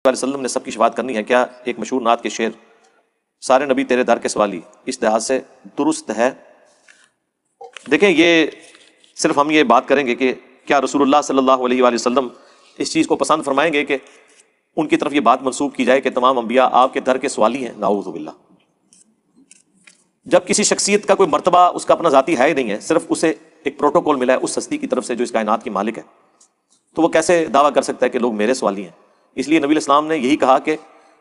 علیہ وسلم نے سب کی شفاعت کرنی ہے، کیا ایک مشہور نعت کے شعر سارے نبی تیرے در کے سوالی اس لحاظ سے درست ہے؟ دیکھیں، یہ صرف ہم یہ بات کریں گے کہ کیا رسول اللہ صلی اللہ علیہ وآلہ وسلم اس چیز کو پسند فرمائیں گے کہ ان کی طرف یہ بات منسوب کی جائے کہ تمام انبیاء آپ کے در کے سوالی ہیں؟ نعوذ باللہ۔ جب کسی شخصیت کا کوئی مرتبہ اس کا اپنا ذاتی ہے ہی نہیں ہے، صرف اسے ایک پروٹوکول ملا ہے اس ہستی کی طرف سے جو اس کائنات کی مالک ہے، تو وہ کیسے دعویٰ کر سکتا ہے کہ لوگ میرے سوالی ہیں؟ اس لیے نبی الاسلام نے یہی کہا کہ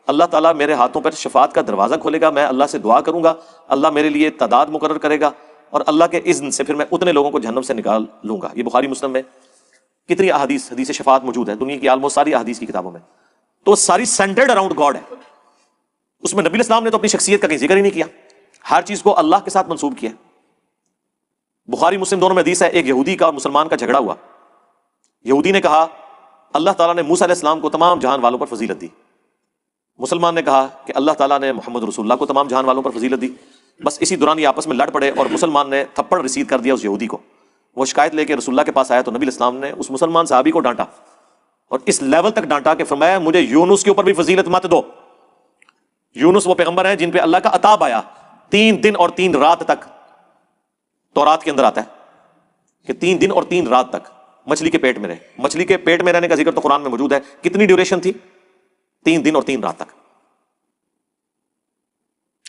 اللہ تعالیٰ میرے ہاتھوں پر شفاعت کا دروازہ کھولے گا، میں اللہ سے دعا کروں گا، اللہ میرے لیے تعداد مقرر کرے گا، اور اللہ کے اذن سے پھر میں اتنے لوگوں کو جہنم سے نکال لوں گا۔ یہ بخاری مسلم میں کتنی حدیث شفاعت موجود ہے، دنیا کی آلموسٹ ساری احادیث کی کتابوں میں، تو ساری سینٹرڈ اراؤنڈ گاڈ ہے۔ اس میں نبی الاسلام نے تو اپنی شخصیت کا کہیں ذکر ہی نہیں کیا، ہر چیز کو اللہ کے ساتھ منسوب کیا۔ بخاری مسلم دونوں میں حدیث ہے، ایک یہودی کا اور مسلمان کا جھگڑا ہوا۔ یہودی نے کہا اللہ تعالیٰ نے موسیٰ علیہ السلام کو تمام جہان والوں پر فضیلت دی، مسلمان نے کہا کہ اللہ تعالیٰ نے محمد رسول اللہ کو تمام جہان والوں پر فضیلت دی۔ بس اسی دوران یہ آپس میں لڑ پڑے اور مسلمان نے تھپڑ رسید کر دیا اس یہودی کو۔ وہ شکایت لے کے رسول اللہ کے پاس آیا تو نبی الاسلام نے اس مسلمان صحابی کو ڈانٹا، اور اس لیول تک ڈانٹا کہ فرمایا مجھے یونس کے اوپر بھی فضیلت مت دو۔ یونس وہ پیغمبر ہیں جن پہ اللہ کا عطاب آیا 3 دن اور 3 رات تک، تورات کے اندر آتا ہے کہ 3 دن اور 3 رات تک مچھلی کے پیٹ میں رہے۔ مچھلی کے پیٹ میں رہنے کا ذکر تو قرآن میں موجود ہے، کتنی ڈیوریشن تھی؟ 3 دن اور 3 رات تک۔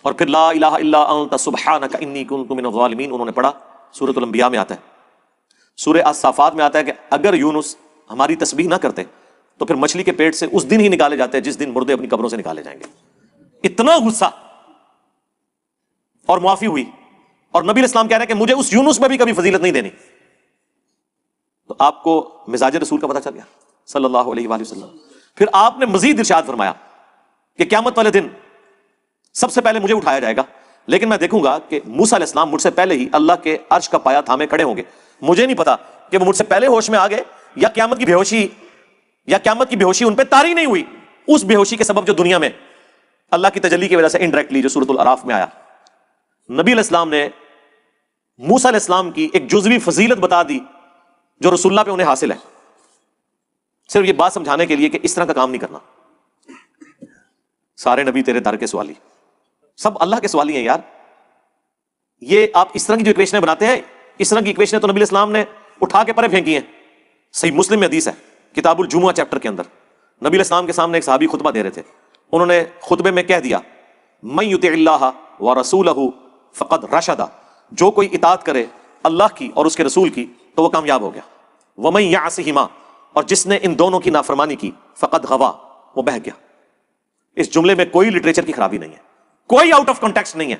اور پھر لا الہ الا انت سبحانک انی کنت من الظالمین انہوں نے پڑھا، سورۃ الانبیاء میں آتا ہے۔ سورہ الصافات میں آتا ہے کہ اگر یونس ہماری تسبیح نہ کرتے تو پھر مچھلی کے پیٹ سے اس دن ہی نکالے جاتے جس دن مردے اپنی قبروں سے نکالے جائیں گے۔ اتنا غصہ، اور معافی ہوئی، اور نبی الاسلام کہہ رہے ہیں کہ مجھے اس یونس میں بھی کبھی فضیلت نہیں دینی۔ تو آپ کو مزاج رسول کا پتہ چل گیا صلی اللہ علیہ وآلہ وسلم۔ پھر آپ نے مزید ارشاد فرمایا کہ قیامت والے دن سب سے پہلے مجھے اٹھایا جائے گا، لیکن میں دیکھوں گا کہ موسیٰ علیہ السلام مجھ سے پہلے ہی اللہ کے عرش کا پایا تھامے کھڑے ہوں گے۔ مجھے نہیں پتا کہ وہ مجھ سے پہلے ہوش میں آ گئے یا قیامت کی بے ہوشی ان پہ طاری نہیں ہوئی، اس بے ہوشی کے سبب جو دنیا میں اللہ کی تجلی کی وجہ سے انڈائریکٹلی جو سورۃ الاعراف میں آیا۔ نبی علیہ السلام نے موسیٰ علیہ السلام کی ایک جزوی فضیلت بتا دی جو رسول اللہ پہ انہیں حاصل ہے، صرف یہ بات سمجھانے کے لیے کہ اس طرح کا کام نہیں کرنا۔ سارے نبی تیرے در کے سوالی، سب اللہ کے سوالی ہیں یار۔ یہ آپ اس طرح کی جو ایکویشنیں بناتے ہیں، اس طرح کی ایکویشنیں تو نبی علیہ السلام نے اٹھا کے پرے پھینکی ہیں۔ صحیح مسلم میں حدیث ہے، کتاب الجمعہ چیپٹر کے اندر نبی علیہ السلام کے سامنے ایک صحابی خطبہ دے رہے تھے، انہوں نے خطبے میں کہہ دیا من یطع اللہ ورسولہ فقد رشد، جو کوئی اطاعت کرے اللہ کی اور اس کے رسول کی تو وہ کامیاب ہو گیا۔ ومن یعصہما، اور جس نے ان دونوں کی نافرمانی کی فقد غوا، وہ بہہ گیا۔ اس جملے میں کوئی لٹریچر کی خرابی نہیں ہے، کوئی آؤٹ آف کانٹیکسٹ نہیں ہے،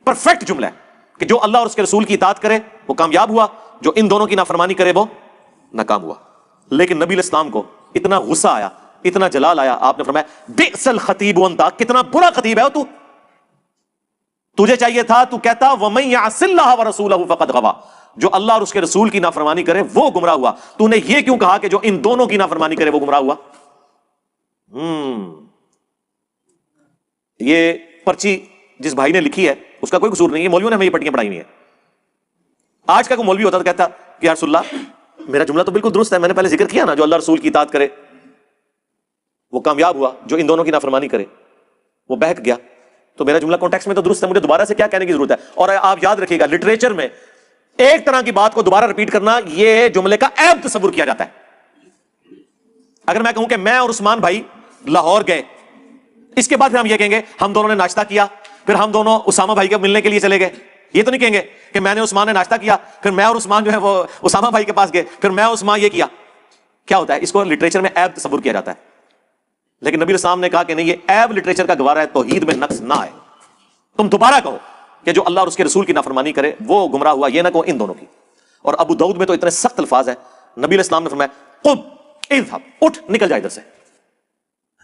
پرفیکٹ جملہ ہے کہ جو اللہ اور اس کے رسول کی اطاعت کرے وہ کامیاب ہوا، جو ان دونوں کی نافرمانی کرے وہ ناکام ہوا۔ لیکن نبی علیہ السلام کو اتنا غصہ آیا، اتنا جلال آیا، آپ نے فرمایا بئس الخطیب انت، کتنا برا خطیب ہے تو، تجھے چاہیے تھا تو کہتا ومن یعص اللہ ورسولہ فقد غوا، جو اللہ اور اس کے رسول کی نافرمانی کرے وہ گمراہ ہوا۔ تو نے یہ کیوں کہا کہ جو ان دونوں کی نافرمانی کرے وہ گمراہ ہوا؟ یہ پرچی جس بھائی نے لکھی ہے اس کا کوئی قصور نہیں ہے، مولویوں نے ہمیں یہ پٹیاں پڑھائی ہوئی ہیں۔ آج کا کوئی مولوی ہوتا تو کہتا کہ یا رسول اللہ میرا جملہ تو بالکل درست ہے، میں نے پہلے ذکر کیا نا، جو اللہ رسول کی اطاعت کرے وہ کامیاب ہوا، جو ان دونوں کی نافرمانی کرے وہ بہک گیا۔ تو میرا جملہ کانٹیکسٹ میں تو درست ہے، مجھے دوبارہ سے کیا کہنے کی ضرورت ہے؟ اور آپ یاد رکھیے گا، لٹریچر میں ایک طرح کی بات کو دوبارہ ریپیٹ کرنا یہ جملے کا عیب تصور کیا جاتا ہے۔ اگر میں کہوں کہ میں اور عثمان بھائی لاہور گئے، اس کے بعد پھر ہم یہ کہیں گے ہم دونوں نے ناشتہ کیا، پھر ہم دونوں اسامہ بھائی کے ملنے کے لیے چلے گئے، یہ تو نہیں کہیں گے کہ میں نے عثمان نے ناشتہ کیا پھر میں اور عثمان جو ہے وہ اسامہ بھائی کے پاس گئے، پھر میں عثمان یہ کیا۔ کیا ہوتا ہے؟ اس کو لٹریچر میں عیب تصور کیا جاتا ہے۔ لیکن نبی الاسلام نے کہا کہ نہیں، یہ عیب لٹریچر کا گوارا ہے، توحید میں نقص نہ آئے۔ تم دوبارہ کہو کہ جو اللہ اور اس کے رسول کی نافرمانی کرے وہ گمراہ ہوا، یہ نہ کہو ان دونوں کی۔ اور ابو داؤد میں تو اتنے سخت الفاظ ہیں، نبی علیہ السلام نے فرمایا قم اذهب، اٹھ نکل جا ادھر سے۔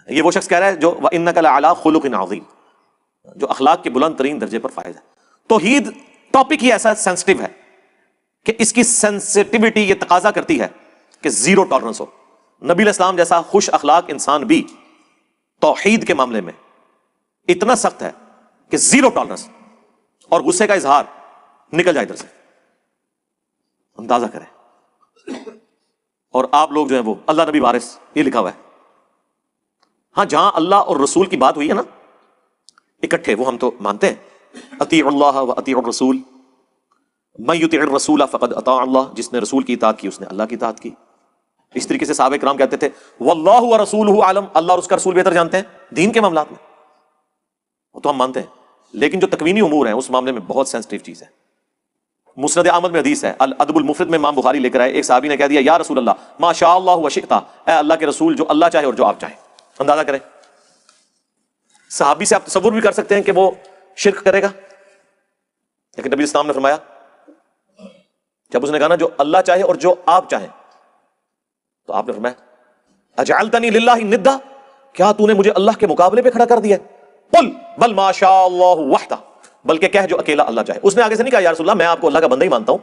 یہ وہ شخص کہہ رہا ہے جو وَإِنَّكَ لَعَلَىٰ خُلُقٍ عَظِيمٍ، جو اخلاق کے بلند ترین درجے پر فائز ہے۔ توحید ٹاپک ہی ایسا سینسٹیو ہے کہ اس کی سینسٹیوٹی یہ تقاضا کرتی ہے کہ زیرو ٹالرنس ہو۔ نبی علیہ السلام جیسا خوش اخلاق انسان بھی توحید کے معاملے میں اتنا سخت ہے کہ زیرو ٹالرنس، اور غصے کا اظہار نکل جائے ادھر سے، اندازہ کریں۔ اور آپ لوگ جو ہیں وہ اللہ نبی وارث، یہ لکھا ہوا ہے۔ ہاں جہاں اللہ اور رسول کی بات ہوئی ہے نا اکٹھے، وہ ہم تو مانتے ہیں، اطیعوا اللہ و اطیعوا الرسول، من یطع الرسول فقد اطاع اللہ، جس نے رسول کی اطاعت کی اس نے اللہ کی اطاعت کی۔ اس طریقے سے صحابہ کرام کہتے تھے واللہ ورسولہ اعلم، اللہ اور اس کا رسول بہتر جانتے ہیں دین کے معاملات میں، وہ تو ہم مانتے ہیں، لیکن جو تکوینی امور ہیں اس معاملے میں بہت سینسٹیو چیز ہے۔ مسند احمد میں حدیث ہے، الادب المفرد میں امام بخاری لے کر آئے، ایک صحابی نے کہہ دیا یا رسول اللہ ما شاء اللہ وشئت، اے اللہ کے رسول جو اللہ چاہے اور جو آپ چاہیں۔ اندازہ کریں صحابی سے آپ تصور بھی کر سکتے ہیں کہ وہ شرک کرے گا، لیکن نبی اسلام نے فرمایا جب اس نے کہا نا جو اللہ چاہے اور جو آپ چاہیں، تو آپ نے فرمایا اجعلتنی للہ ندا، کیا تو نے مجھے اللہ کے مقابلے پہ کھڑا کر دیا؟ قل بل ما شاء اللہ وحدہ، بلکہ کہہ جو اکیلا اللہ چاہے۔ اس نے آگے سے نہیں کہا یا رسول اللہ میں آپ کو اللہ کا بندہ ہی مانتا ہوں،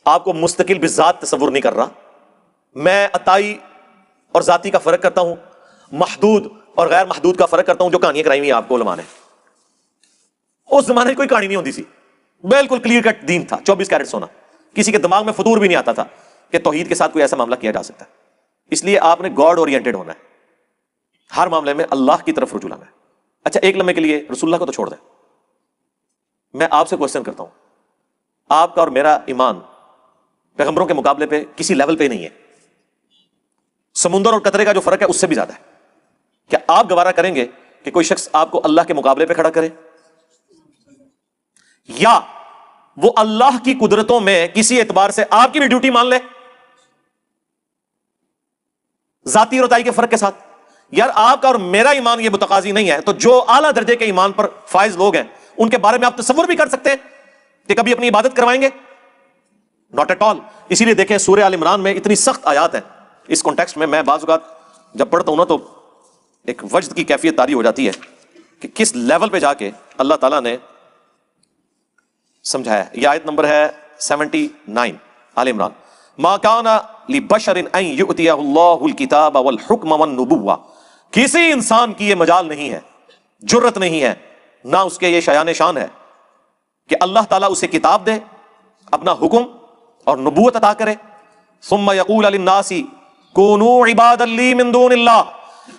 آپ کو مستقل بذات تصور نہیں کر رہا، میں عطائی اور ذاتی کا فرق کرتا ہوں، محدود اور غیر محدود کا فرق کرتا ہوں، جو کہانیاں کرائی ہوئی ہیں آپ کو علماء نے۔ اس زمانے میں کوئی کہانی نہیں ہوتی تھی، بالکل کلیئر کٹ دین تھا، 24 کیرٹ سونا، کسی کے دماغ میں فطور بھی نہیں آتا تھا کہ توحید کے ساتھ کوئی ایسا معاملہ کیا جا سکتا ہے۔ اس لیے آپ نے گاڈ اورینٹڈ ہونا ہے، ہر معاملے میں اللہ کی طرف رجوع لانا ہے۔ اچھا ایک لمحے کے لیے رسول اللہ کو تو چھوڑ دیں، میں آپ سے کوشچن کرتا ہوں، آپ کا اور میرا ایمان پیغمبروں کے مقابلے پہ کسی لیول پہ نہیں ہے، سمندر اور قطرے کا جو فرق ہے اس سے بھی زیادہ ہے۔ کیا آپ گوارا کریں گے کہ کوئی شخص آپ کو اللہ کے مقابلے پہ کھڑا کرے، یا وہ اللہ کی قدرتوں میں کسی اعتبار سے آپ کی بھی ڈیوٹی مان لے ذاتی اور عطائی کے فرق کے ساتھ؟ یار آپ کا اور میرا ایمان یہ متقاضی نہیں ہے، تو جو اعلیٰ درجے کے ایمان پر فائز لوگ ہیں ان کے بارے میں آپ تصور بھی کر سکتے ہیں کہ کبھی اپنی عبادت کروائیں گے؟ Not at all. اسی لیے دیکھیں سورہ آل عمران میں اتنی سخت آیات ہیں، اس کانٹیکسٹ میں بعض اوقات جب پڑھتا ہوں نا تو ایک وجد کی کیفیت طاری ہو جاتی ہے کہ کس لیول پہ جا کے اللہ تعالیٰ نے سمجھایا۔ یہ آیت نمبر ہے 79 آل عمران، ما کان لبشر ان یؤتیہ اللہ الکتاب والحکم والنبوہ، کسی انسان کی یہ مجال نہیں ہے، جرت نہیں ہے، نہ اس کے یہ شایان شان ہے کہ اللہ تعالیٰ اسے کتاب دے، اپنا حکم اور نبوت عطا کرے، ثم یقول للناس کونوا عبادا لی من دون اللہ،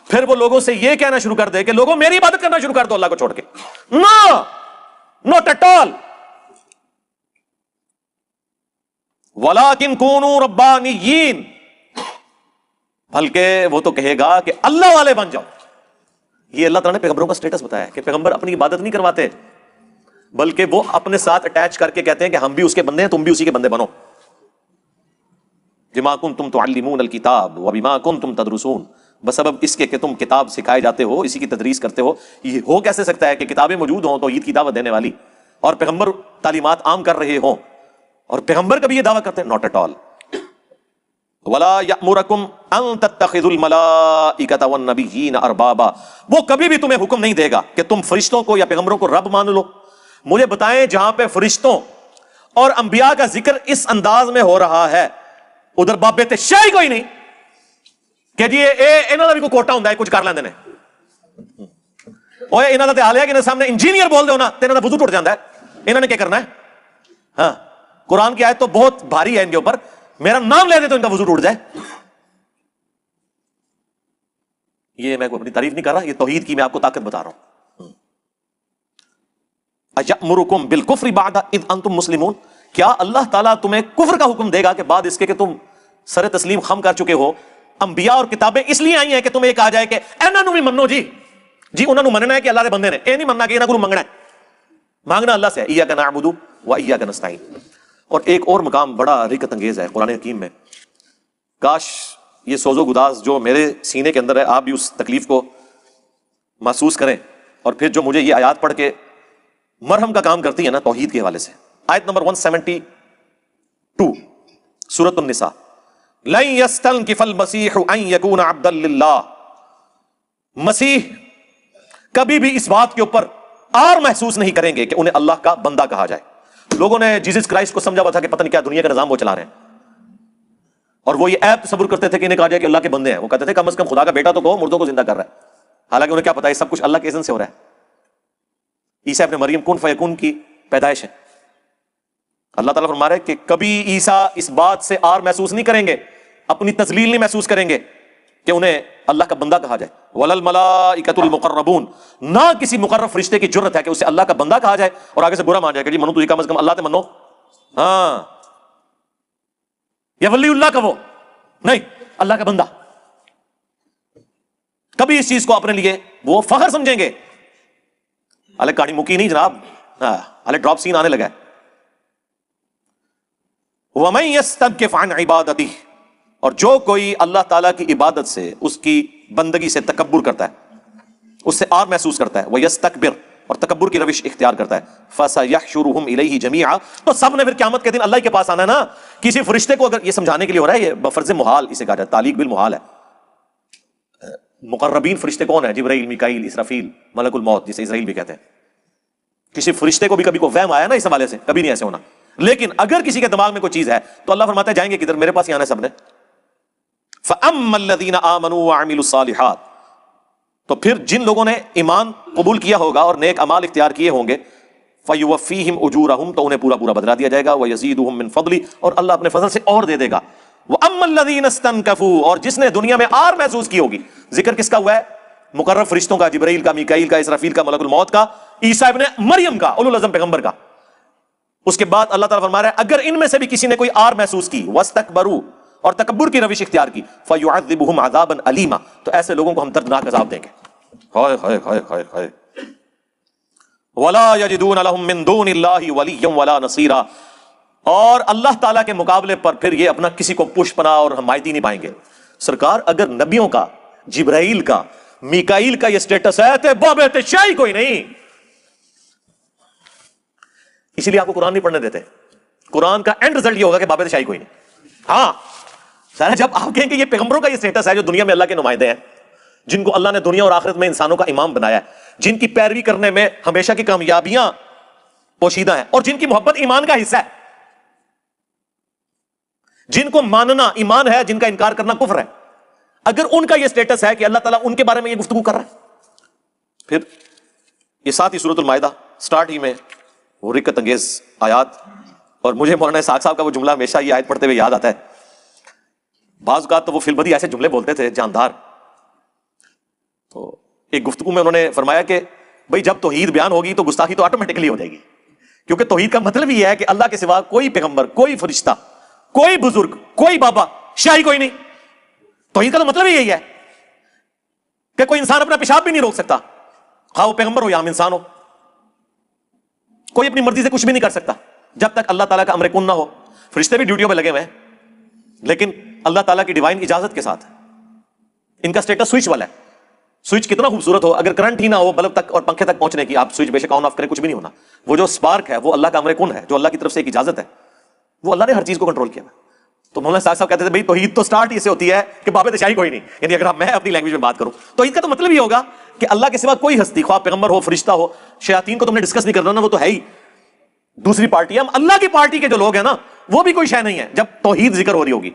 پھر وہ لوگوں سے یہ کہنا شروع کر دے کہ لوگوں میری عبادت کرنا شروع کر دو اللہ کو چھوڑ کے۔ نو، ناٹ ایٹ آل۔ وَلَٰكِن كُونُوا رَبَّانِيِّينَ، بلکہ وہ تو کہے گا کہ اللہ والے بن جاؤ۔ یہ اللہ تعالیٰ نے پیغمبروں کا سٹیٹس بتایا ہے کہ پیغمبر اپنی عبادت نہیں کرواتے، بلکہ وہ اپنے ساتھ اٹیچ کر کے کہتے ہیں کہ ہم بھی اس کے بندے ہیں، تم بھی اسی کے بندے بنو۔ بِمَا كُنتُمْ تُعَلِّمُونَ الْكِتَابَ وَبِمَا كُنتُمْ تَدْرُسُونَ، بسبب اس کے کہ تم کتاب سکھائے جاتے ہو، اسی کی تدریس کرتے ہو۔ یہ ہو کیسے سکتا ہے کہ کتابیں موجود ہوں توحید کی دعوت دینے والی، اور پیغمبر تعلیمات عام کر رہے ہوں اور پیغمبر کبھی یہ دعویٰ کرتے ہیں؟ Not at all. وَلَا يَأْمُرَكُمْ أَن تَتَّخِذُوا الْمَلَائِكَةَ وَالنَّبِيِّينَ أَرْبَابًا، وہ کبھی بھی تمہیں حکم نہیں دے گا کہ تم فرشتوں کو یا پیغمبروں کو رب مان لو۔ مجھے بتائیں جہاں پہ فرشتوں اور انبیاء کا ذکر اس انداز میں ہو رہا ہے، ادھر بابے تے شاہی کوئی نہیں کہ جی انہاں دا بھی کوئی کوٹا ہوندا ہے کچھ کر لیندے نے۔ اوے انہاں دا تے حال ہے کہ انہاں سامنے انجینئر بول دے ہونا تے انہاں دا وضو ٹوٹ جاندا ہے، انہاں نے کیا کرنا ہے؟ ہاں قرآن کی آیت تو بہت بھاری ہے ان کے اوپر، میرا نام لے دے تو ان کا وضو ٹوٹ جائے۔ یہ میں اپنی تعریف نہیں کر رہا، یہ توحید کی میں آپ کو طاقت بتا رہا ہوں۔ اَیَأْمُرُکُم بِالْکُفْرِ بَعْدَ اِذْ أَنْتُم مُسْلِمُونَ، کیا اللہ تعالیٰ تمہیں کفر کا حکم دے گا کہ بعد اس کے کہ تم سر تسلیم خم کر چکے ہو؟ انبیاء اور کتابیں اس لیے آئی ہیں کہ تمہیں یہ کہا جائے کہ انہاں نو بھی منو، جی انہاں نو مننا ہے کہ اللہ دے بندے نے، اے نہیں مننا کہ انہاں کو منگنا ہے۔ مانگنا اللہ سے ہے، ایاک نعبد و ایاک نستعین۔ اور ایک اور مقام بڑا حقیقت انگیز ہے قرآن حکیم میں، کاش یہ سوز و گداز جو میرے سینے کے اندر ہے آپ بھی اس تکلیف کو محسوس کریں، اور پھر جو مجھے یہ آیات پڑھ کے مرہم کا کام کرتی ہے نا توحید کے حوالے سے۔ آیت نمبر 172 سورۃ النساء، لن یستنکف المسیح ان یکون عبدا للہ، مسیح کبھی بھی اس بات کے اوپر آر محسوس نہیں کریں گے کہ انہیں اللہ کا بندہ کہا جائے۔ لوگوں نے جیزس کرائسٹ کو سمجھا ہوا تھا کہ پتہ نہیں کیا دنیا کا نظام وہ چلا رہے ہیں، اور وہ یہ عیب تصور کرتے تھے کہ انہیں کہا جائے کہ اللہ کے بندے ہیں۔ وہ کہتے تھے کم از کم خدا کا بیٹا تو کہو، مردوں کو زندہ کر رہا ہے، حالانکہ انہیں کیا پتا یہ سب کچھ اللہ کے اذن سے ہو رہا ہے۔ عیسیٰ ابن مریم کن فیکون کی پیدائش ہے۔ اللہ تعالیٰ فرما رہے کہ کبھی عیسیٰ اس بات سے آر محسوس نہیں کریں گے، اپنی تذلیل نہیں محسوس کریں گے کہ انہیں اللہ کا بندہ کہا جائے۔ وَلَا الْمَلَائِكَةُ الْمُقَرَّبُونَ، نہ کسی مقرب فرشتے کی جرت ہے کہ اسے اللہ کا بندہ کہا جائے اور آگے سے برا مان جائے کہ جی منو تجھے کم از کم اللہ تے منو، ہاں، یا ولی اللہ کا وہ نہیں، اللہ کا بندہ. کبھی اس چیز کو اپنے لیے وہ فخر سمجھیں گے. الے کہانی مکی نہیں جناب، الے ڈراپ سین آنے لگا ہے. وَمَن يَسْتَكْبِرْ عَنْ عِبَادَتِهِ، اور جو کوئی اللہ تعالیٰ کی عبادت سے، اس کی بندگی سے تکبر کرتا ہے، اس سے آر محسوس کرتا ہے، وَيَسْتَكْبِرْ، اور تکبر کی روش اختیار کرتا ہے، فَسَيَحْشُرُهُمْ إِلَيْهِ جَمِيعًا، تو سب نے پھر قیامت کے دن اللہ کے پاس آنا ہے نا. کسی فرشتے کو اگر یہ سمجھانے کے لیے ہو رہا ہے، یہ بفرض محال اسے کہا جاتا ہے، تعلیق بالمحال ہے. مقربین فرشتے کون ہیں؟ جبرائیل، میکائیل، اسرافیل، ملک الموت جسے اسرائیل بھی کہتے ہیں. کسی فرشتے کو بھی کبھی کوئی وہم آیا نا اس حوالے سے؟ کبھی نہیں ایسے ہونا. لیکن اگر کسی کے دماغ میں کوئی چیز ہے تو اللہ فرماتا ہے جائیں گے کدھر؟ میرے پاس ہی آنا ہے سب نے. فَأَمَّا الَّذِينَ آمَنُوا وَعَمِلُوا الصَّالِحَاتِ، تو پھر جن لوگوں نے ایمان قبول کیا ہوگا اور نیک اعمال اختیار کیے ہوں گے، فَيُوَفِّيهِمْ أُجُورَهُمْ، تو انہیں پورا پورا بدلہ دیا جائے گا، وَيَزِيدُهُمْ مِنْ فَضْلِهِ، اور اللہ اپنے فضل سے اور دے دے گا. وَأَمَّا الَّذِينَ اسْتَنكَفُوا، اور جس نے دنیا میں آر محسوس کی ہوگی. ذکر کس کا ہوا ہے؟ مقرب فرشتوں کا، جبرائیل کا، میکائیل کا، اسرافیل کا، ملک الموت کا، عیسیٰ ابن مریم کا، اولو العزم پیغمبر کا. اس کے بعد اللہ تعالیٰ فرما رہا ہے اگر ان میں سے بھی کسی نے کوئی آر محسوس کی، وَاسْتَكْبَرُوا، اور تکبر کی روش اختیار کی، فَيُعَذِّبُهُمْ عَذَابًا أَلِيمًا، تو ایسے لوگوں کو ہم دردناک عذاب دیں گے. ہائے ہائے ہائے ہائے ہائے. وَلَا يَجِدُونَ لَهُم مِّن دُونِ اللَّهِ وَلِيًّا وَلَا نَصِيرًا، اور اللہ تعالیٰ کے مقابلے پر پھر یہ اپنا کسی کو پشت پناہ اور حمایتی نہیں پائیں گے. سرکار اگر نبیوں کا، جبرائیل کا، میکائیل کا یہ سٹیٹس ہے تو بابت شاہی کوئی نہیں. اسی لیے آپ کو قرآن نہیں پڑھنے دیتے. قرآن کا اینڈ رزلٹ یہ ہوگا کہ بابت شاہی کوئی نہیں. ہاں سارا جب آپ کہیں کہ یہ پیغمبروں کا یہ سٹیٹس ہے جو دنیا میں اللہ کے نمائندے ہیں، جن کو اللہ نے دنیا اور آخرت میں انسانوں کا امام بنایا ہے، جن کی پیروی کرنے میں ہمیشہ کی کامیابیاں پوشیدہ ہیں، اور جن کی محبت ایمان کا حصہ ہے، جن کو ماننا ایمان ہے، جن کا انکار کرنا کفر ہے، اگر ان کا یہ سٹیٹس ہے کہ اللہ تعالیٰ ان کے بارے میں یہ گفتگو کر رہا ہے، پھر یہ ساتھ ہی سورۃ المائدہ سٹارٹ ہی میں وہ رکت انگیز آیات. اور مجھے مولانا اسحاق صاحب کا وہ جملہ ہمیشہ یہ آیت پڑھتے ہوئے یاد آتا ہے. بعض اوقات تو وہ فی البدیہہ ایسے جملے بولتے تھے جاندار. تو ایک گفتگو میں انہوں نے فرمایا کہ بھئی جب توحید بیان ہوگی تو گستاخی تو آٹومیٹکلی ہو جائے گی، کیونکہ توحید کا مطلب یہ ہے کہ اللہ کے سوا کوئی پیغمبر، کوئی فرشتہ، کوئی بزرگ، کوئی بابا، شاہی کوئی نہیں. توحید کا تو مطلب یہی ہے کہ کوئی انسان اپنا پیشاب بھی نہیں روک سکتا، خواہ وہ پیغمبر ہو یا عام انسان ہو. کوئی اپنی مرضی سے کچھ بھی نہیں کر سکتا جب تک اللہ تعالیٰ کا امر کن نہ ہو. فرشتے بھی ڈیوٹیوں پہ لگے ہوئے ہیں لیکن اللہ تعالیٰ کی ڈیوائن اجازت کے ساتھ. ان کا سٹیٹس سوئچ والا ہے. سوئچ کتنا خوبصورت ہو، اگر کرنٹ ہی نہ ہو بلب تک اور پنکھے تک پہنچنے کی، آپ سوئچ بے شک آن آف کریں کچھ بھی نہیں ہونا. وہ جو سپارک ہے وہ اللہ کا امر کن ہے، جو اللہ کی طرف سے ایک اجازت ہے. وہ اللہ نے ہر چیز کو کنٹرول کیا. تو مولانا اسحاق صاحب کہتے تھے بھائی توحید تو سٹارٹ ہی سے ہوتی ہے کہ بابت شاہی کوئی نہیں. یعنی اگر میں اپنی لینگویج میں بات کروں توحید کا تو مطلب یہ ہوگا کہ اللہ کے سوا کوئی ہستی، خواہ پیغمبر ہو، فرشتہ ہو، شیاطین کو تم نے ڈسکس نہیں کرنا نا، وہ تو ہے ہی دوسری پارٹی. ہم اللہ کی پارٹی کے جو لوگ ہیں نا وہ بھی کوئی شے نہیں ہے جب توحید ذکر ہو رہی ہوگی.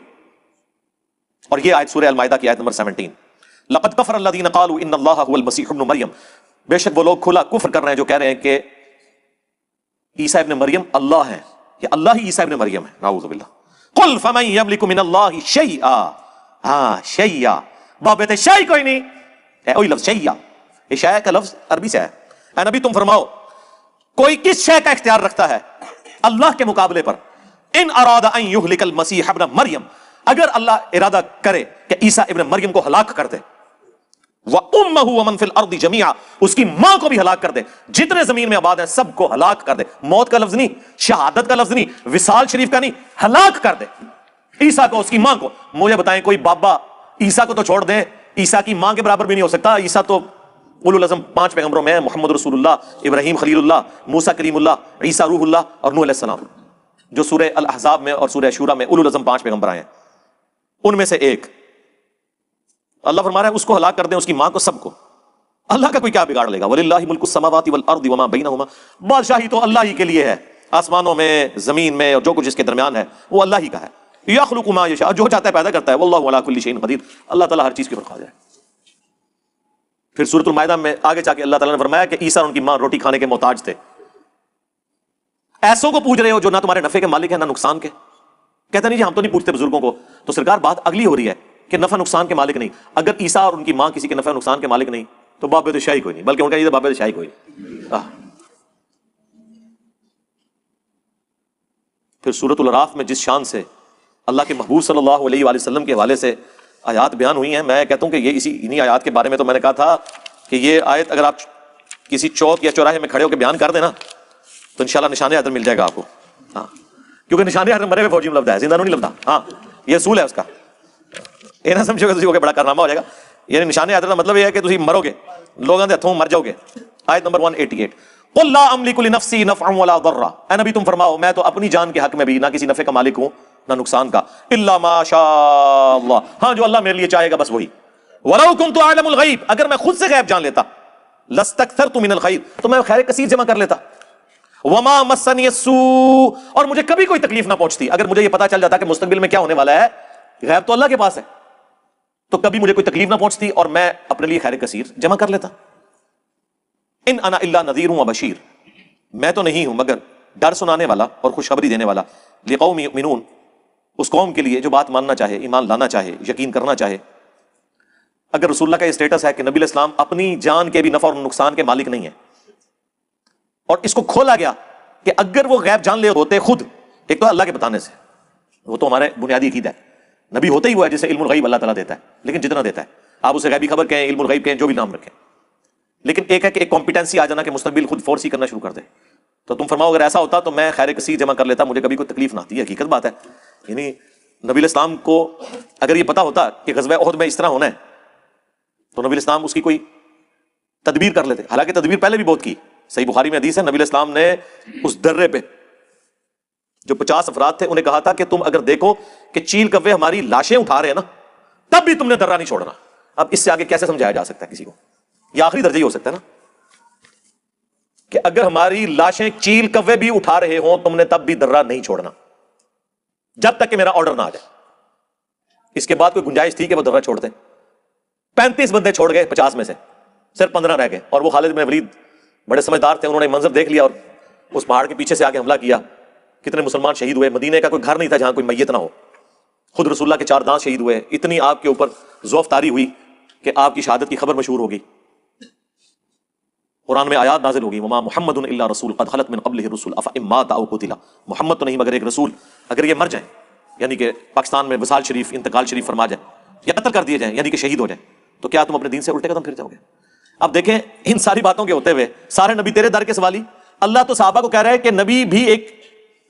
اور یہ آیت سورہ المائدہ کی آیت نمبر 17، لقد کفر الذین قالوا ان اللہ هو المسیح ابن مریم، بے شک وہ لوگ کھلا کفر کر رہے ہیں جو کہہ رہے ہیں کہ عیسیٰ ابن مریم اللہ ہے، یا اللہ ہی عیسیٰ ابن مریم ہے. نعوذ باللہ. قل فمن یملک من اللہ شیئا، ہاں شیئا، بابت شیء کوئی نہیں. وہی لفظ شیئا، یہ شیء کا لفظ عربی سے ہے. اے نبی تم فرماؤ کوئی کس شے کا اختیار رکھتا ہے اللہ کے مقابلے پر؟ ان اراد ان یہلک المسیح ابن مریم، اگر اللہ ارادہ کرے کہ عیسیٰ ابن مریم کو ہلاک کر دے، وَأُمَّهُ وَمَن فِي الْأَرْضِ جَمِيعًا، اس کی ماں کو بھی ہلاک کر دے، جتنے زمین میں آباد ہیں سب کو ہلاک کر دے. موت کا لفظ نہیں، شہادت کا لفظ نہیں، وصال شریف کا نہیں، ہلاک کر دے عیسیٰ کو، اس کی ماں کو. مجھے بتائیں کوئی بابا عیسیٰ کو تو چھوڑ دیں، عیسیٰ کی ماں کے برابر بھی نہیں ہو سکتا. عیسیٰ تو اولو العزم 5 پیغمبروں میں ہیں، محمد رسول اللہ، ابراہیم خلیل اللہ، موسیٰ کلیم اللہ، عیسیٰ روح اللہ اور نوح علیہ السلام، جو سورہ الاحزاب میں اور سورہ شورى میں اولو العزم 5 پیغمبر آئے ہیں، ان میں سے ایک. اللہ فرما رہا ہے اس کو ہلاک کر دیں، اس کی ماں کو، سب کو. اللہ کا کوئی کیا بگاڑ لے گا؟ وَلِلَّهِ مُلْكُ السَّمَاوَاتِ وَالْأَرْضِ وَمَا بَيْنَهُمَا، بادشاہی تو اللہ ہی کے لیے ہے، آسمانوں میں، زمین میں، اور جو کچھ اس کے درمیان ہے وہ اللہ ہی کا ہے. يَخْلُقُ مَا يَشَاءُ، جو چاہتا ہے پیدا کرتا ہے. وَاللَّهُ عَلَىٰ كُلِّ شَيْءٍ قَدِيرٌ، اللہ تعالیٰ ہر چیز کے اوپر قادر ہے. پھر سورۃ المائدہ میں آگے جا کے اللہ تعالیٰ نے فرمایا کہ عیسیٰ اور ان کی ماں روٹی کھانے کے محتاج تھے. ایسوں کو پوچھ رہے ہو جو نہ تمہارے نفع کے مالک ہیں نہ نقصان کے. کہتا نہیں جی ہم تو نہیں پوچھتے بزرگوں کو. تو سرکار بات اگلی ہو رہی ہے کہ نفع نقصان کے مالک نہیں. اگر عیسیٰ اور ان کی ماں کسی کے نفع نقصان کے مالک نہیں تو باب شاہی کوئی نہیں، بلکہ ان کا یہ باب شاہی کوئی نہیں. پھر سورۃ الاعراف میں جس شان سے اللہ کے محبوب صلی اللہ علیہ وآلہ وسلم کے حوالے سے آیات بیان ہوئی ہیں، میں کہتا ہوں کہ یہ انہی آیات کے بارے میں تو میں نے کہا تھا کہ یہ آیت اگر آپ کسی چوک یا چوراہے میں کھڑے ہو کے بیان کر دینا تو انشاءاللہ نشان حیدر مل جائے گا آپ کو. ہاں، کیونکہ نشان حیدر مرے ہوئے فوجی میں لفظ ہے، زندہ نہیں لفظ. ہاں، یہ اصول ہے اس کا. یہ نہ سمجھو کہ تسی بڑا کارنامہ ہو جائے گا. یعنی نشان حیدر کا مطلب یہ ہے کہ تسی مرو گے، لوگوں کے ہتھوں مر جاؤ گے. آیت نمبر 188. قل لا املک لنفسی نفعا ولا ضرا، اے نبی تم فرماؤ میں تو اپنی جان کے حق میں بھی نہ کسی نفع کا مالک ہوں نہ نقصان کا، الا ما شاء اللہ، ہاں جو اللہ میرے لیے چاہے گا بس وہی. ولو کنت اعلم الغیب، اگر میں خود سے غیب جان لیتا، لاستکثرت من الخیر، تو میں خیر کثیر جمع کر لیتا. وما مسنی السوء، اور مجھے کبھی کوئی تکلیف نہ پہنچتی. اگر مجھے یہ پتا چل جاتا کہ مستقبل میں کیا ہونے والا ہے، غیب تو اللہ کے پاس ہے، تو کبھی مجھے کوئی تکلیف نہ پہنچتی اور میں اپنے لیے خیر کثیر جمع کر لیتا. ان انا الا نذیر و بشیر، میں تو نہیں ہوں مگر ڈر سنانے والا اور خوشخبری دینے والا. لقوم یؤمنون، اس قوم کے لیے جو بات ماننا چاہے، ایمان لانا چاہے، یقین کرنا چاہے. اگر رسول اللہ کا یہ اسٹیٹس ہے کہ نبی علیہ السلام اپنی جان کے بھی نفع اور نقصان کے مالک نہیں ہے، اور اس کو کھولا گیا کہ اگر وہ غیب جان لے ہوتے خود، ایک تو اللہ کے بتانے سے، وہ تو ہمارے بنیادی عقیدہ ہے، نبی ہوتا ہی وہ ہے جسے علم الغیب اللہ تعالیٰ دیتا ہے، لیکن جتنا دیتا ہے آپ اسے غیبی خبر کہیں، علم الغیب کہیں، جو بھی نام رکھیں. لیکن ایک ہے کہ ایک کمپیٹنسی آ جانا کہ مستقبل خود فورسی کرنا شروع کر دے. تو تم فرماؤ اگر ایسا ہوتا تو میں خیر کثیر جمع کر لیتا، مجھے کبھی کوئی تکلیف نہ آتی. حقیقت بات ہے. یعنی نبی علیہ السلام کو اگر یہ پتا ہوتا کہ غزوہ احد میں اس طرح ہونا ہے تو نبی علیہ السلام اس کی کوئی تدبیر کر لیتے. حالانکہ تدبیر پہلے بھی بہت کی. صحیح بخاری میں حدیث ہے، نبی علیہ السلام نے اس درے پہ جو 50 افراد تھے انہیں کہا تھا کہ تم اگر دیکھو کہ چیل کوے ہماری لاشیں اٹھا رہے ہیں نا، تب بھی تم نے درہ نہیں چھوڑنا. اب اس سے آگے کیسے سمجھایا جا سکتا ہے کسی کو؟ یہ آخری درجہ ہی ہو سکتا ہے نا کہ اگر ہماری لاشیں چیل کوے بھی اٹھا رہے ہوں تم نے تب بھی درہ نہیں چھوڑنا جب تک کہ میرا آرڈر نہ آ جائے. اس کے بعد کوئی گنجائش تھی کہ وہ درہ چھوڑ دیں؟ 35 بندے چھوڑ گئے 50 میں سے، صرف 15 رہ گئے. اور وہ خالد بن ولید بڑے سمجھدار تھے، انہوں نے منظر دیکھ لیا اور اس پہاڑ کے پیچھے سے آگے حملہ کیا. کتنے مسلمان شہید ہوئے. مدینے کا کوئی گھر نہیں تھا جہاں کوئی میت نہ ہو. خود رسول اللہ کے 4 دانت شہید ہوئے. اتنی آپ کے اوپر ذوف طاری ہوئی کہ آپ کی شہادت کی خبر مشہور ہو گئی. قرآن میں آیات نازل ہوگی، وما محمد الا رسول قد خلت من قبلہ الرسل افئن مات او قتل. محمد تو نہیں مگر ایک رسول، اگر یہ مر جائیں یعنی کہ پاکستان میں وصال شریف، انتقال شریف فرما جائیں یا قتل کر دیے جائیں یعنی کہ شہید ہو جائیں، تو کیا تم اپنے دین سے الٹے قدم پھر جاؤ گے؟ اب دیکھیں ان ساری باتوں کے ہوتے ہوئے سارے نبی تیرے در کے سوالی. اللہ تو صحابہ کو کہہ رہا ہے کہ نبی بھی ایک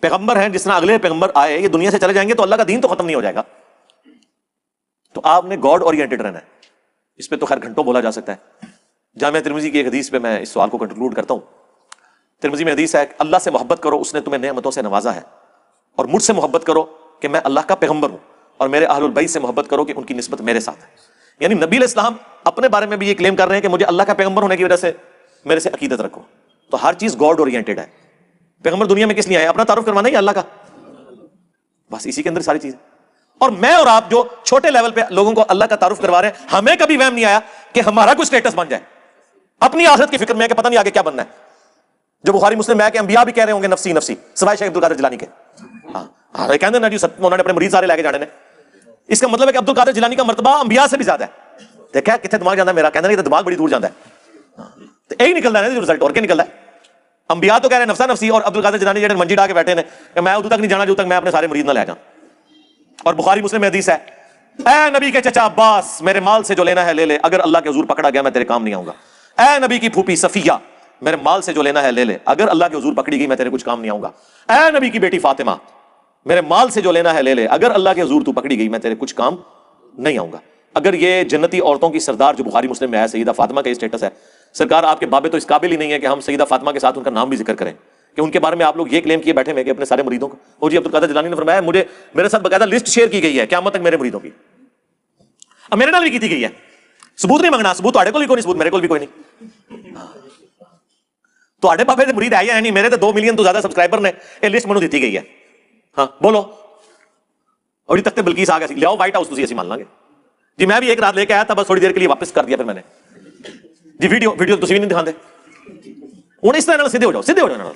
پیغمبر ہیں، جس طرح اگلے پیغمبر آئے یہ دنیا سے چلے جائیں گے تو اللہ کا دین تو ختم نہیں ہو جائے گا. تو آپ نے گاڈ اورینٹڈ رہنا ہے. اس پہ تو خیر گھنٹوں بولا جا سکتا ہے. جامعہ ترمذی کی ایک حدیث پہ میں اس سوال کو کنکلوڈ کرتا ہوں. ترمذی میں حدیث ہے کہ اللہ سے محبت کرو، اس نے تمہیں نعمتوں سے نوازا ہے، اور مجھ سے محبت کرو کہ میں اللہ کا پیغمبر ہوں، اور میرے اہل البیت سے محبت کرو کہ ان کی نسبت میرے ساتھ ہے. یعنی نبی علیہ السلام اپنے بارے میں بھی یہ کلیم کر رہے ہیں کہ مجھے اللہ کا پیغمبر ہونے کی وجہ سے میرے سے عقیدت رکھو. تو ہر چیز گاڈ اورینٹڈ ہے. پیغمبر دنیا میں کس لیے آئے؟ اپنا تعارف کروانا ہی اللہ کا، بس اسی کے اندر ساری چیز. اور میں اور آپ جو چھوٹے لیول پہ لوگوں کو اللہ کا تعارف کروا رہے ہیں، ہمیں کبھی وہم نہیں آیا کہ ہمارا کوئی اسٹیٹس بن جائے. اپنی آخرت کی فکر میں ہے کہ پتہ نہیں آگے کیا بننا ہے. جو بخاری مسلم میں ہے کہ انبیاء بھی کہہ رہے ہوں گے نفسی نفسی، سوائے شیخ عبد القادر جیلانی کے. ہاں کہتے ہیں جی انہوں نے اپنے مرید سارے لے کے جانے نے. اس کا مطلب ہے کہ عبد القادر جیلانی کا مرتبہ انبیاء سے بھی زیادہ ہے. دیکھا کتنے دماغ جاتا ہے میرا، کہنا نہیں دماغ بڑی دور جاتا ہے. تو یہی نکلتا ہے رزلٹ، اور کیا نکلتا ہے؟ انبیاء تو کہہ رہے ہیں نفسا نفسی، اور عبد القادر جیلانی جڑے منجی ڈا کے بیٹھے ہیں کہ میں ادھر تک نہیں جانا جو تک میں اپنے سارے مرید نہ لے جاؤں. اور بخاری مسلم میں حدیث ہے، اے نبی کے چچا عباس میرے مال سے جو لینا ہے لے لے، اگر اللہ کے حضور پکڑا گیا میں تیرے کام نہیں آؤں گا. اے نبی کی پھوپھی صفیہ میرے مال سے جو لینا ہے لے لے، اگر اللہ کے حضور پکڑی گئی میں تیرے کچھ کام نہیں آؤں گا. اے نبی کی بیٹی فاطمہ میرے مال سے جو لینا ہے لے لے، اگر اللہ کے حضور تو پکڑی گئی میں تیرے کچھ کام نہیں آؤں گا. اگر یہ جنتی عورتوں کی سردار جو بخاری مسلم میں ہے سیدہ فاطمہ کا اسٹیٹس ہے، سرکار آپ کے بابے تو اس قابل ہی نہیں ہے کہ ہم سیدہ فاطمہ کے ساتھ ان کا نام بھی ذکر کریں کہ ان کے بارے میں آپ لوگ یہ کلیم کیے بیٹھے ہیں کہ اپنے سارے مریدوں کو. وہ جی عبد القادر جیلانی نے فرمایا مجھے میرے ساتھ باقاعدہ لسٹ شیئر کی گئی ہے قیامت تک میرے مریدوں کی. اب میرے نال بھی کی گئی ہے. ثبوت نہیں منگنا، ثبوت تہاڈے کول بھی کوئی نہیں، ثبوت میرے کول بھی کوئی نہیں. تہاڈے بابے دے مرید آئے ہیں نہیں، میرے تے 2 ملین تو زیادہ سبسکرائبر نے، یہ لسٹ منو دیتی گئی ہے. ہاں بولو. اور یہ تخت بلقیس آ گیا سی، لیاؤ وائٹ ہاؤس تسی اسی مان لیں گے جی. میں بھی ایک رات لے کے آیا تھا، بس تھوڑی دیر کے لیے واپس کر دیا پھر میں نے جی. ویڈیو تسی بھی نہیں دکھاندے. ہوں اس طرح سیدھے ہو جاؤ، سیدھے ہو جاؤ.